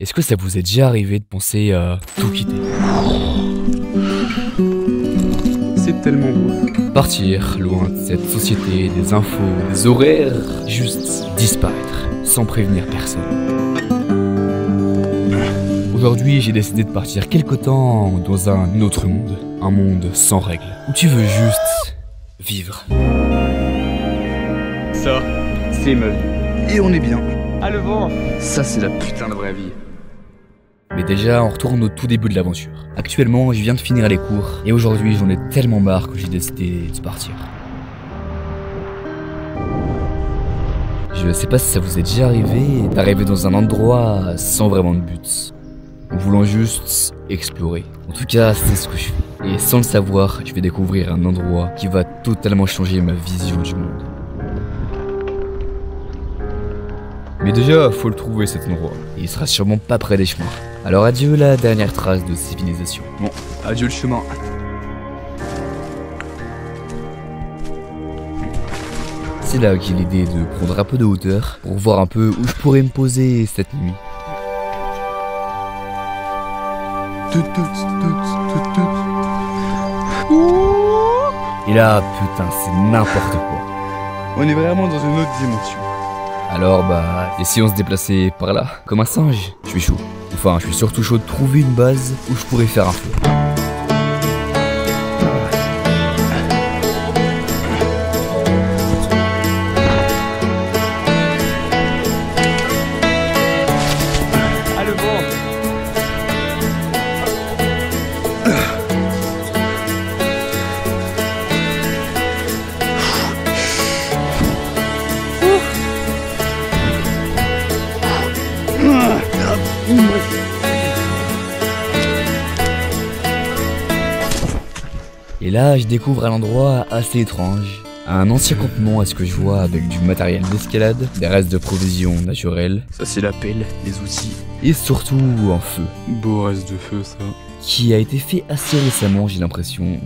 Est-ce que ça vous est déjà arrivé de penser à tout quitter? C'est tellement beau. Partir loin de cette société, des infos, des horaires, juste disparaître, sans prévenir personne. Aujourd'hui, j'ai décidé de partir quelque temps dans un autre monde. Un monde sans règles, où tu veux juste vivre. Ça, c'est ma vie. Et on est bien. Ah, le vent. Ça, c'est la putain de vraie vie. Mais déjà, on retourne au tout début de l'aventure. Actuellement, je viens de finir les cours, et aujourd'hui, j'en ai tellement marre que j'ai décidé de partir. Je sais pas si ça vous est déjà arrivé d'arriver dans un endroit sans vraiment de but, en voulant juste explorer. En tout cas, c'est ce que je fais. Et sans le savoir, je vais découvrir un endroit qui va totalement changer ma vision du monde. Mais déjà, faut le trouver cet endroit. Et il sera sûrement pas près des chemins. Alors adieu la dernière trace de civilisation. Bon, adieu le chemin. C'est là qu'est l'idée de prendre un peu de hauteur pour voir un peu où je pourrais me poser cette nuit. Et là, putain, c'est n'importe quoi. On est vraiment dans une autre dimension. Alors bah, et si on se déplaçait par là, comme un singe? Je suis chaud. Enfin, je suis surtout chaud de trouver une base où je pourrais faire un feu. Ah, le vent. Et là, je découvre un endroit assez étrange. Un ancien campement à ce que je vois avec du matériel d'escalade, des restes de provisions naturelles, Ça, c'est la pelle, les outils. et surtout un feu, Beau reste de feu, ça. qui a été fait assez récemment, j'ai l'impression.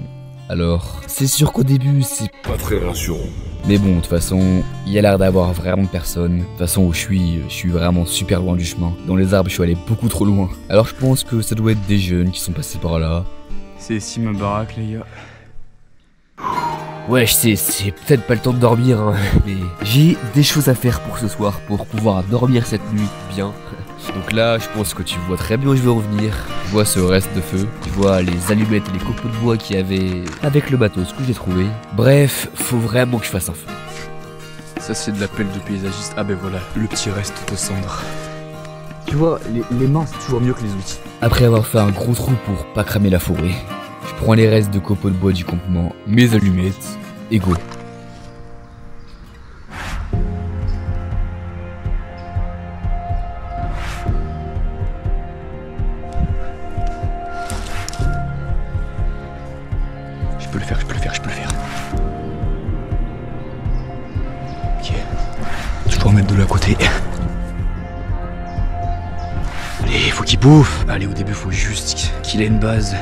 Alors, c'est sûr qu'au début, c'est Pas très rassurant. Mais bon, de toute façon, il y a l'air d'avoir vraiment personne. De toute façon, où je suis vraiment super loin du chemin. Dans les arbres, je suis allé beaucoup trop loin. Alors je pense que ça doit être des jeunes qui sont passés par là. C'est ici ma baraque, les gars. Ouais, je sais, c'est peut-être pas le temps de dormir, hein, mais j'ai des choses à faire pour ce soir, pour pouvoir dormir cette nuit bien. Donc là, je pense que tu vois très bien où je veux revenir. Tu vois ce reste de feu, tu vois les allumettes et les copeaux de bois qu'il y avait avec le bateau, ce que j'ai trouvé. Bref, faut vraiment que je fasse un feu. Ça, c'est de la pelle de paysagiste. Ah ben voilà, le petit reste de cendre. Tu vois, les mains, c'est toujours mieux que les outils. Après avoir fait un gros trou pour pas cramer la forêt, je prends les restes de copeaux de bois du campement, mes allumettes, et go. Je peux le faire. Ok. Je peux en mettre de l'autre côté. Allez, faut qu'il bouffe. Allez, au début, faut juste qu'il ait une base.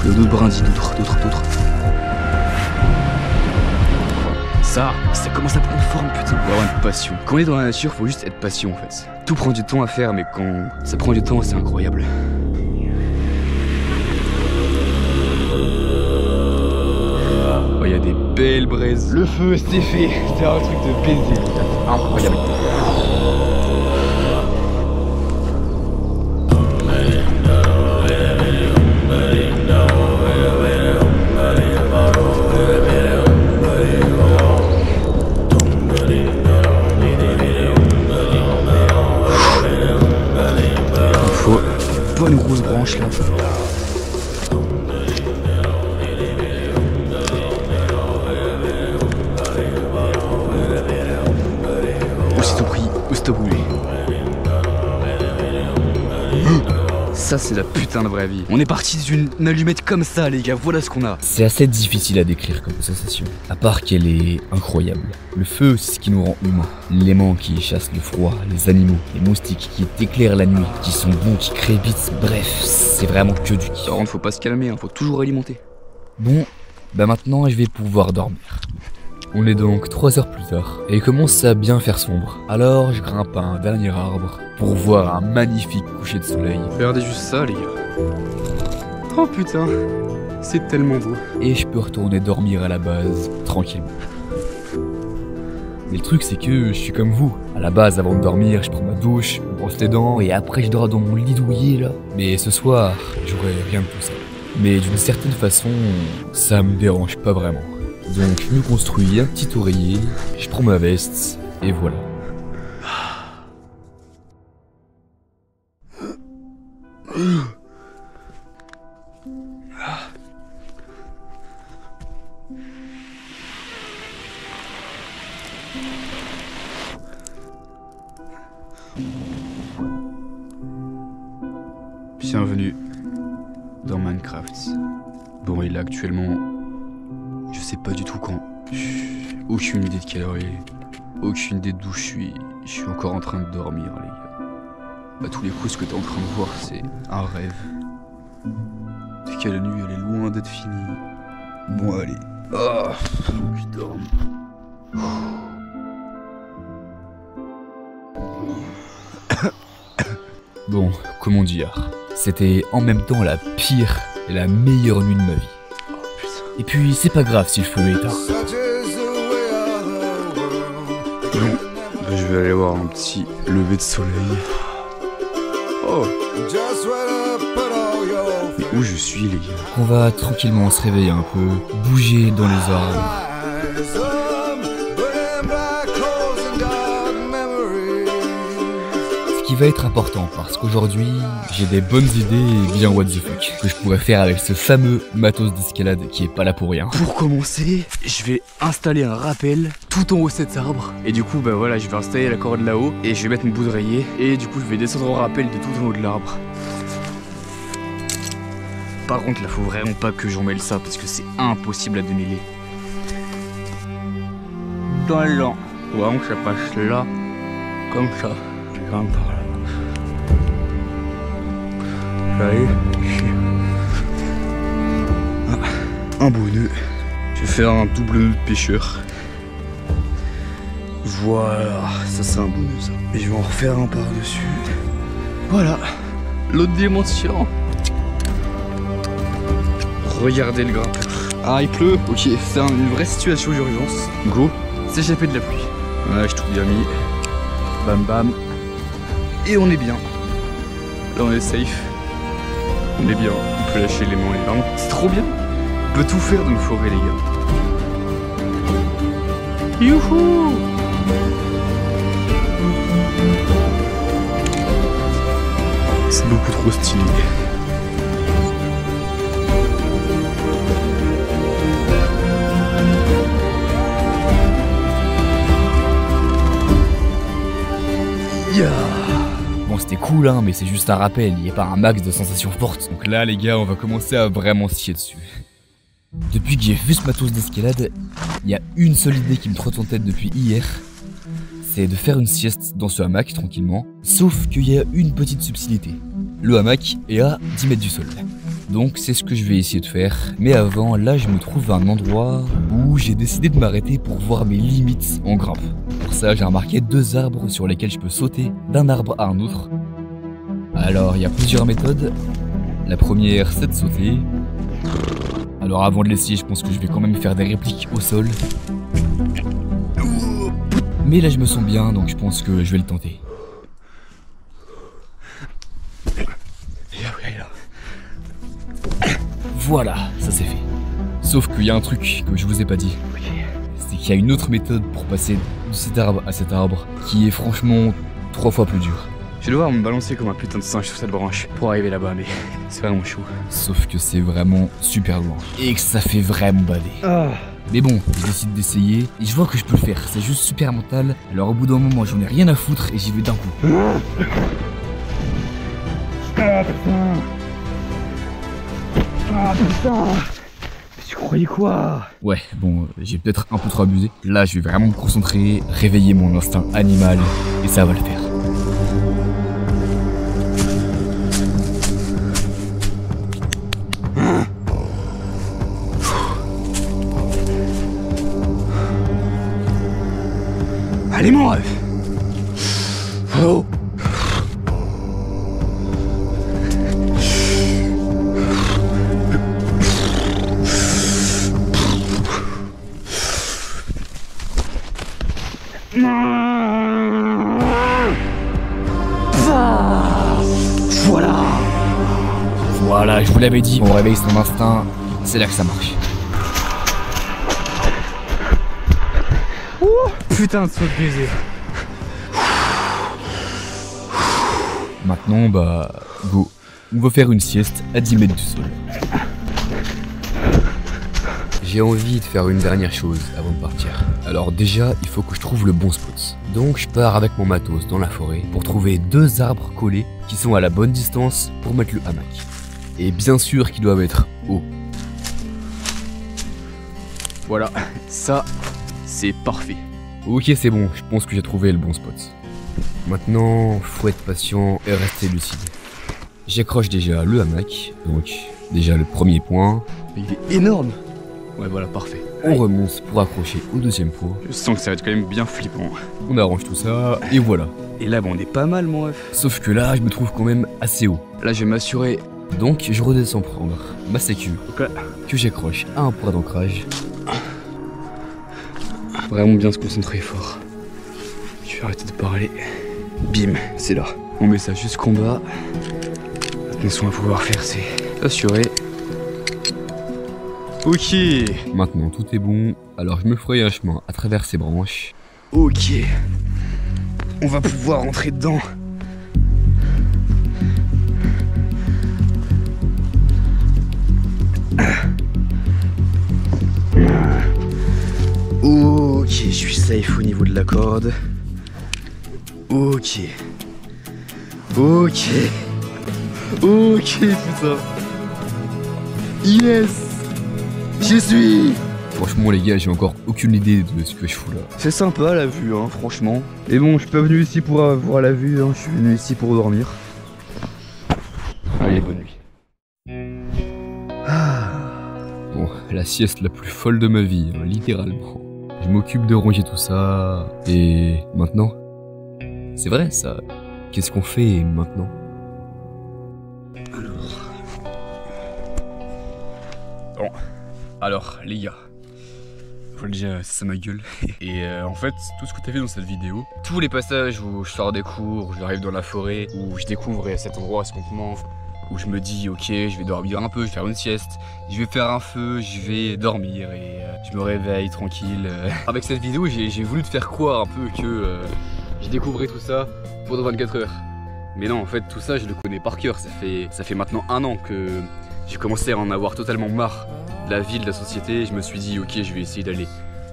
Le d'autres brindilles, d'autres. Ça commence à prendre forme, putain. Faut avoir une passion. Quand on est dans la nature, faut juste être patient, en fait. Tout prend du temps à faire, mais quand ça prend du temps, c'est incroyable. Oh, il y a des belles braises. Le feu, c'est fait. C'est un truc de baiser. Incroyable. Bonne grosse branche là. Aussitôt pris, aussitôt brûlé. Ça, c'est la putain de vraie vie. On est parti d'une allumette comme ça, les gars, voilà ce qu'on a. C'est assez difficile à décrire comme sensation, à part qu'elle est incroyable. Le feu, c'est ce qui nous rend humains. L'élément qui chasse le froid, les animaux, les moustiques qui éclairent la nuit, qui sont bons, qui crépitent, bref, c'est vraiment que du kiff. Par contre, faut pas se calmer, hein, faut toujours alimenter. Bon, bah maintenant je vais pouvoir dormir. On est donc 3 heures plus tard et il commence à bien faire sombre. Alors je grimpe à un dernier arbre pour voir un magnifique coucher de soleil. Regardez juste ça, les gars. Oh putain, c'est tellement beau. Et je peux retourner dormir à la base tranquillement. Mais le truc c'est que je suis comme vous. À la base, avant de dormir, je prends ma douche, je me brosse les dents et après je dors dans mon lit douillet là. Mais ce soir, j'aurai rien de tout ça. Mais d'une certaine façon, ça me dérange pas vraiment. Donc je me construis un petit oreiller, je prends ma veste et voilà. Bienvenue dans Minecraft. Bon, et là actuellement, je sais pas du tout quand. Aucune idée de quelle heure il est. Aucune idée d'où je suis. Je suis encore en train de dormir, les gars. À tous les coups, ce que t'es en train de voir, c'est un rêve. C'est que la nuit, elle est loin d'être finie. Bon, allez. Ah, je dors. Bon, comment dire, c'était en même temps la pire et la meilleure nuit de ma vie. Et puis c'est pas grave si le feu est éteint. Bon, bah, je vais aller voir un petit lever de soleil. Oh. Mais où je suis, les gars? On va tranquillement se réveiller un peu, bouger dans les arbres. Ce qui va être important parce qu'aujourd'hui, j'ai des bonnes idées bien what the fuck que je pourrais faire avec ce fameux matos d'escalade qui est pas là pour rien. Pour commencer, je vais installer un rappel tout en haut de cet arbre. Et du coup, bah voilà, je vais installer la corde là-haut et je vais mettre mon bout d'oreiller. Et du coup, je vais descendre au rappel de tout en haut de l'arbre. Par contre, là, faut vraiment pas que j'en mêle ça parce que c'est impossible à démêler. Dans l'an. Vraiment que ça passe là, comme ça. Je grimpe par là. Allez. Ah, un beau nœud. Je vais faire un double nœud de pêcheur. Voilà, ça c'est un beau nœud ça. Et je vais en refaire un par-dessus. Voilà, l'autre dimension. Regardez le grimpeur. Ah, il pleut. Ok, c'est une vraie situation d'urgence. Go, s'échapper de la pluie. Ouais, je tout bien mis. Bam bam. Et on est bien. Là on est safe. On est bien, on peut lâcher les mains et les mains. C'est trop bien. On peut tout faire dans une forêt, les gars. Youhou! C'est beaucoup trop stylé. Yeah! Bon, c'était cool hein, mais c'est juste un rappel, il n'y a pas un max de sensations fortes. Donc là les gars, on va commencer à vraiment se chier dessus. Depuis que j'ai vu ce matos d'escalade, il y a une seule idée qui me trotte en tête depuis hier. C'est de faire une sieste dans ce hamac tranquillement. Sauf qu'il y a une petite subtilité. Le hamac est à 10 mètres du sol. Donc c'est ce que je vais essayer de faire. Mais avant, là je me trouve à un endroit où j'ai décidé de m'arrêter pour voir mes limites en grimpe. Pour ça j'ai remarqué 2 arbres sur lesquels je peux sauter d'un arbre à un autre. Alors il y a plusieurs méthodes. La première c'est de sauter. Alors avant de l'essayer je pense que je vais quand même faire des répliques au sol. Mais là je me sens bien donc je pense que je vais le tenter. Voilà, ça c'est fait. Sauf qu'il y a un truc que je vous ai pas dit. C'est qu'il y a une autre méthode pour passer de cet arbre à cet arbre qui est franchement 3 fois plus dure. Je vais devoir me balancer comme un putain de singe sur cette branche pour arriver là-bas, mais c'est vraiment chaud. Sauf que c'est vraiment super loin et que ça fait vraiment bader. Mais bon, je décide d'essayer et je vois que je peux le faire. C'est juste super mental. Alors au bout d'un moment, j'en ai rien à foutre et j'y vais d'un coup. Ah putain! Tu croyais quoi? Ouais, bon, j'ai peut-être un peu trop abusé. Là, je vais vraiment me concentrer, réveiller mon instinct animal et ça va le faire. Ouais. Oh. Voilà, je vous l'avais dit, on réveille son instinct, c'est là que ça marche. Putain de saut de baiser. Maintenant, bah, go. On va faire une sieste à 10 mètres du sol. J'ai envie de faire une dernière chose avant de partir. Alors déjà, il faut que je trouve le bon spot. Donc je pars avec mon matos dans la forêt pour trouver 2 arbres collés qui sont à la bonne distance pour mettre le hamac. Et bien sûr qu'ils doivent être hauts. Voilà, ça, c'est parfait. Ok, c'est bon, je pense que j'ai trouvé le bon spot. Maintenant, faut être patient et rester lucide. J'accroche déjà le hamac, donc déjà le premier point. Mais il est énorme. Ouais, voilà, parfait. On remonte pour accrocher au 2e point. Je sens que ça va être quand même bien flippant. On arrange tout ça, et voilà. Et là, bon, on est pas mal, mon ref. Sauf que là, je me trouve quand même assez haut. Là, je vais m'assurer. Donc, je redescends prendre ma sécu, que j'accroche à un point d'ancrage. Vraiment bien se concentrer fort. Je vais arrêter de parler. Bim, c'est là. On met ça jusqu'en bas. Attention à pouvoir faire, c'est assuré. Ok. Maintenant tout est bon, alors je me ferai un chemin à travers ces branches. Ok. On va pouvoir entrer dedans. Ok, je suis safe au niveau de la corde. Ok. Ok. Ok, putain. Yes. J'y suis. Franchement les gars, j'ai encore aucune idée de ce que je fous là. C'est sympa la vue, hein, franchement. Et bon, je suis pas venu ici pour avoir la vue, hein, je suis venu ici pour dormir. Allez, bonne nuit. Bon, la sieste la plus folle de ma vie, hein, littéralement. Je m'occupe de ranger tout ça, et maintenant? C'est vrai ça, qu'est-ce qu'on fait maintenant? Alors, les gars, faut déjà, ça ma gueule. Et en fait, tout ce que t'as vu dans cette vidéo, tous les passages où je sors des cours, où j'arrive dans la forêt, où je découvre cet endroit, ce campement, où je me dis ok, je vais dormir un peu, je vais faire une sieste, je vais faire un feu, je vais dormir et je me réveille tranquille. Avec cette vidéo, j'ai voulu te faire croire un peu que je découvrais tout ça pendant 24 heures. Mais non, en fait, tout ça, je le connais par cœur. Ça fait maintenant 1 an que j'ai commencé à en avoir totalement marre de la vie, de la société. Je me suis dit ok, je vais essayer d'aller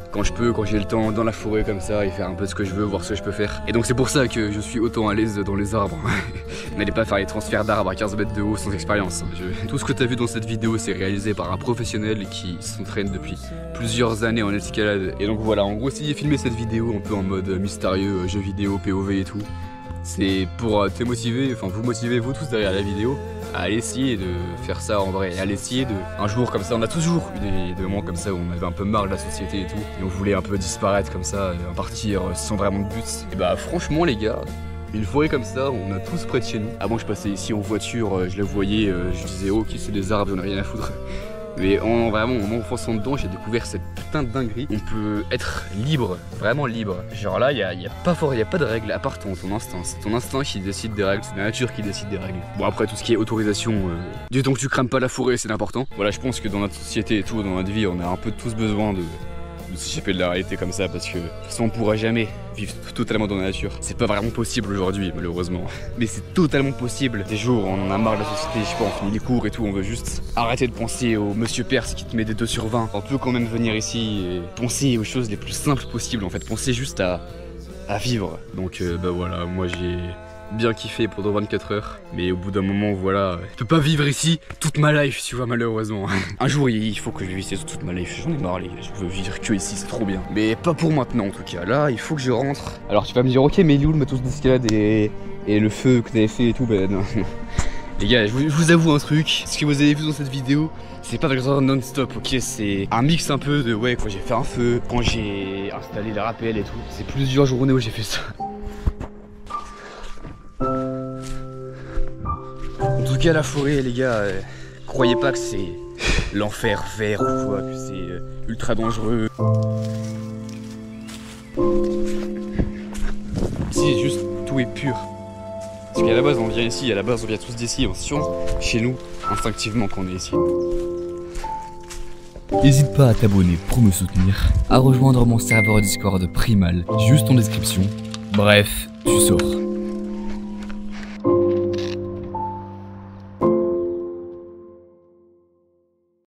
quand je peux, quand j'ai le temps, dans la forêt comme ça et faire un peu ce que je veux, voir ce que je peux faire. Et donc c'est pour ça que je suis autant à l'aise dans les arbres. N'allez pas faire les transferts d'arbres à 15 mètres de haut sans expérience. Tout ce que tu as vu dans cette vidéo, c'est réalisé par un professionnel qui s'entraîne depuis plusieurs années en escalade. Et donc voilà, en gros, si j'ai filmé cette vidéo un peu en mode mystérieux, jeu vidéo, POV et tout, c'est pour te motiver, enfin vous motiver vous tous derrière la vidéo à aller essayer de faire ça en vrai, à aller essayer de... Un jour comme ça, on a toujours eu des moments comme ça où on avait un peu marre de la société et tout, et on voulait un peu disparaître comme ça, et partir sans vraiment de but. Et bah franchement les gars, une forêt comme ça, on a tous près de chez nous. Avant je passais ici en voiture, je la voyais, je disais ok c'est des arbres, j'en ai rien à foutre. Mais vraiment, en m'enfonçant dedans, j'ai découvert cette putain de dinguerie. On peut être libre, vraiment libre. Genre là, il y a pas de règles à part ton instinct. C'est ton instinct qui décide des règles, c'est la nature qui décide des règles. Bon après, tout ce qui est autorisation, du temps que tu crames pas la forêt, c'est important. Voilà, je pense que dans notre société et tout, dans notre vie, on a un peu tous besoin de s'échapper de la réalité comme ça parce que de toute façon on pourra jamais vivre totalement dans la nature. C'est pas vraiment possible aujourd'hui malheureusement. Mais c'est totalement possible. Des jours on en a marre de la société, je sais pas, on finit les cours et tout, on veut juste arrêter de penser au monsieur Perse qui te met des 2 sur 20. On peut quand même venir ici et penser aux choses les plus simples possibles en fait, penser juste à vivre. Donc bah voilà, moi j'ai bien kiffé pendant 24 heures, mais au bout d'un moment voilà, je peux pas vivre ici toute ma life tu vois malheureusement. Un jour il faut que je vive ici toute ma life, j'en ai marre les gars, je veux vivre que ici, c'est trop bien. Mais pas pour maintenant en tout cas, là il faut que je rentre. Alors tu vas me dire ok mais il est où le matos d'escalade et le feu que t'avais fait et tout, bah non. Les gars, je vous avoue un truc, ce que vous avez vu dans cette vidéo, c'est pas vraiment non-stop, ok, c'est un mix un peu de ouais, quand j'ai fait un feu, quand j'ai installé les rappels et tout, c'est plusieurs journées où j'ai fait ça. En tout cas, la forêt, les gars, croyez pas que c'est l'enfer vert ou quoi, que c'est ultra dangereux. Ici, juste tout est pur. Parce qu'à la base, on vient ici, à la base, on vient tous d'ici, on se sent chez nous, instinctivement, qu'on est ici. N'hésite pas à t'abonner pour me soutenir, à rejoindre mon serveur Discord Primal, juste en description. Bref, tu sors.